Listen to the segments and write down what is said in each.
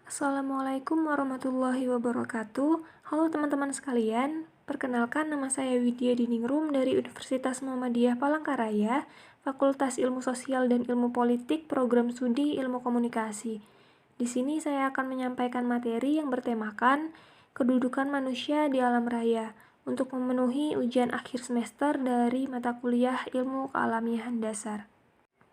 Assalamualaikum warahmatullahi wabarakatuh. Halo teman-teman sekalian, perkenalkan nama saya Widya Diningrum dari Universitas Muhammadiyah Palangkaraya, Fakultas Ilmu Sosial dan Ilmu Politik, Program Studi Ilmu Komunikasi. Di sini saya akan menyampaikan materi yang bertemakan kedudukan manusia di alam raya untuk memenuhi ujian akhir semester dari mata kuliah Ilmu Kealamiahan Dasar.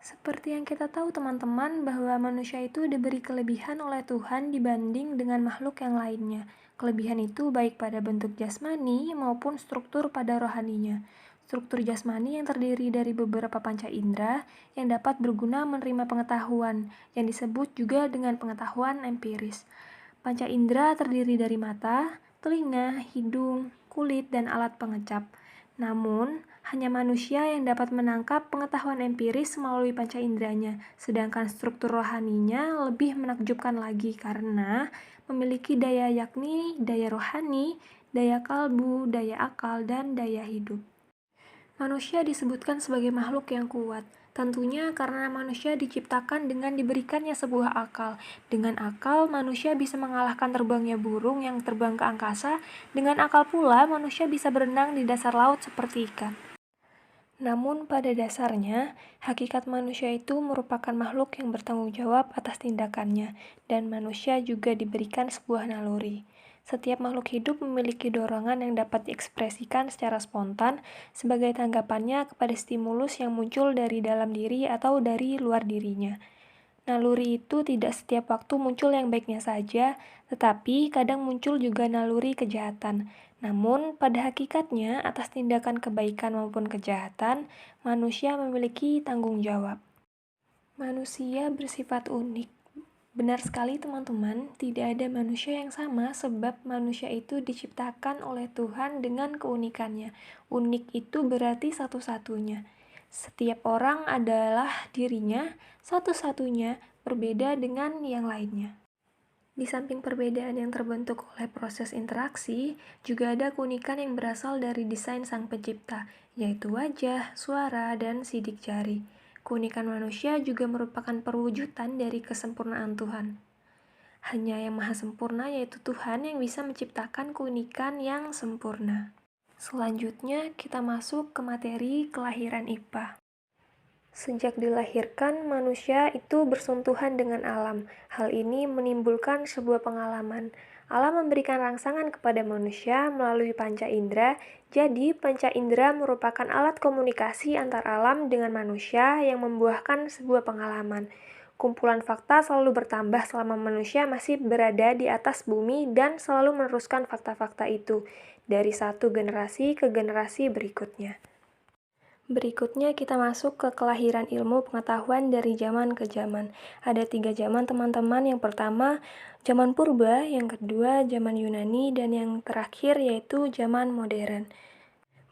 Seperti yang kita tahu teman-teman bahwa manusia itu diberi kelebihan oleh Tuhan dibanding dengan makhluk yang lainnya. Kelebihan itu baik pada bentuk jasmani maupun struktur pada rohaninya. Struktur jasmani yang terdiri dari beberapa panca indera yang dapat berguna menerima pengetahuan, yang disebut juga dengan pengetahuan empiris. Panca indera terdiri dari mata, telinga, hidung, kulit, dan alat pengecap. Namun, hanya manusia yang dapat menangkap pengetahuan empiris melalui panca inderanya, sedangkan struktur rohaninya lebih menakjubkan lagi karena memiliki daya yakni daya rohani, daya kalbu, daya akal, dan daya hidup. Manusia disebutkan sebagai makhluk yang kuat, tentunya karena manusia diciptakan dengan diberikannya sebuah akal. Dengan akal, manusia bisa mengalahkan terbangnya burung yang terbang ke angkasa. Dengan akal pula, manusia bisa berenang di dasar laut seperti ikan. Namun pada dasarnya, hakikat manusia itu merupakan makhluk yang bertanggung jawab atas tindakannya, dan manusia juga diberikan sebuah naluri. Setiap makhluk hidup memiliki dorongan yang dapat diekspresikan secara spontan sebagai tanggapannya kepada stimulus yang muncul dari dalam diri atau dari luar dirinya. Naluri itu tidak setiap waktu muncul yang baiknya saja, tetapi kadang muncul juga naluri kejahatan. Namun, pada hakikatnya, atas tindakan kebaikan maupun kejahatan, manusia memiliki tanggung jawab. Manusia bersifat unik. Benar sekali teman-teman, tidak ada manusia yang sama sebab manusia itu diciptakan oleh Tuhan dengan keunikannya. Unik itu berarti satu-satunya. Setiap orang adalah dirinya, satu-satunya, berbeda dengan yang lainnya. Di samping perbedaan yang terbentuk oleh proses interaksi, juga ada keunikan yang berasal dari desain sang pencipta, yaitu wajah, suara, dan sidik jari. Keunikan manusia juga merupakan perwujudan dari kesempurnaan Tuhan. Hanya yang maha sempurna yaitu Tuhan yang bisa menciptakan keunikan yang sempurna. Selanjutnya kita masuk ke materi kelahiran IPA. Sejak dilahirkan, manusia itu bersentuhan dengan alam. Hal ini menimbulkan sebuah pengalaman. Alam memberikan rangsangan kepada manusia melalui panca indera, jadi panca indera merupakan alat komunikasi antar alam dengan manusia yang membuahkan sebuah pengalaman. Kumpulan fakta selalu bertambah selama manusia masih berada di atas bumi dan selalu meneruskan fakta-fakta itu dari satu generasi ke generasi berikutnya. Berikutnya kita masuk ke kelahiran ilmu pengetahuan dari zaman ke zaman. Ada 3 zaman teman-teman. Yang pertama, zaman purba, yang kedua, zaman Yunani, dan yang terakhir yaitu zaman modern.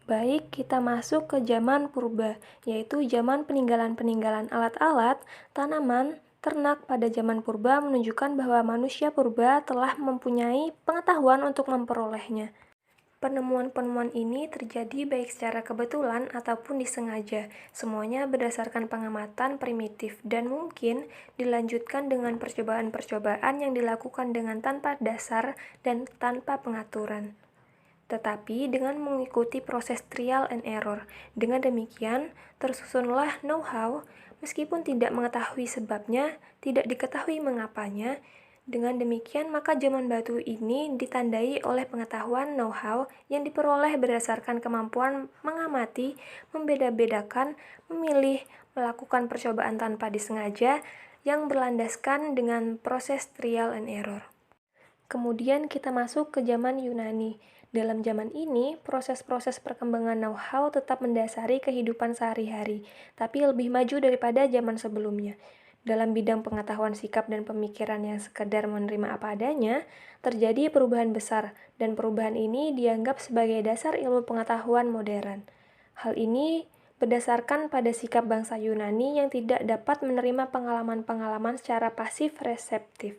Baik, kita masuk ke zaman purba, yaitu zaman peninggalan-peninggalan alat-alat, tanaman, ternak pada zaman purba menunjukkan bahwa manusia purba telah mempunyai pengetahuan untuk memperolehnya. Penemuan-penemuan ini terjadi baik secara kebetulan ataupun disengaja. Semuanya berdasarkan pengamatan primitif dan mungkin dilanjutkan dengan percobaan-percobaan yang dilakukan dengan tanpa dasar dan tanpa pengaturan. Tetapi dengan mengikuti proses trial and error. Dengan demikian, tersusunlah know-how, meskipun tidak mengetahui sebabnya, tidak diketahui mengapanya. Dengan demikian, maka zaman batu ini ditandai oleh pengetahuan know-how yang diperoleh berdasarkan kemampuan mengamati, membeda-bedakan, memilih, melakukan percobaan tanpa disengaja, yang berlandaskan dengan proses trial and error. Kemudian kita masuk ke zaman Yunani. Dalam zaman ini, proses-proses perkembangan know-how tetap mendasari kehidupan sehari-hari, tapi lebih maju daripada zaman sebelumnya. Dalam bidang pengetahuan sikap dan pemikiran yang sekedar menerima apa adanya, terjadi perubahan besar, dan perubahan ini dianggap sebagai dasar ilmu pengetahuan modern. Hal ini berdasarkan pada sikap bangsa Yunani yang tidak dapat menerima pengalaman-pengalaman secara pasif reseptif.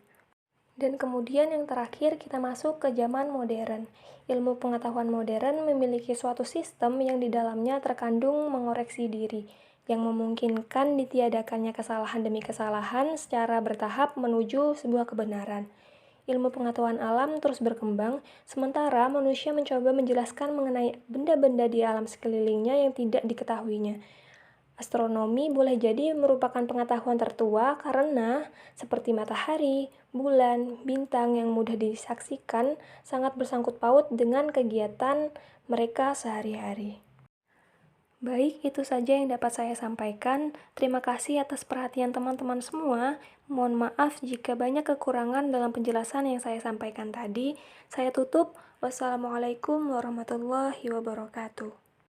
Dan kemudian yang terakhir kita masuk ke zaman modern. Ilmu pengetahuan modern memiliki suatu sistem yang di dalamnya terkandung mengoreksi diri, yang memungkinkan ditiadakannya kesalahan demi kesalahan secara bertahap menuju sebuah kebenaran. Ilmu pengetahuan alam terus berkembang, sementara manusia mencoba menjelaskan mengenai benda-benda di alam sekelilingnya yang tidak diketahuinya. Astronomi boleh jadi merupakan pengetahuan tertua karena, seperti matahari, bulan, bintang yang mudah disaksikan, sangat bersangkut paut dengan kegiatan mereka sehari-hari. Baik, itu saja yang dapat saya sampaikan. Terima kasih atas perhatian teman-teman semua. Mohon maaf jika banyak kekurangan dalam penjelasan yang saya sampaikan tadi. Saya tutup. Wassalamualaikum warahmatullahi wabarakatuh.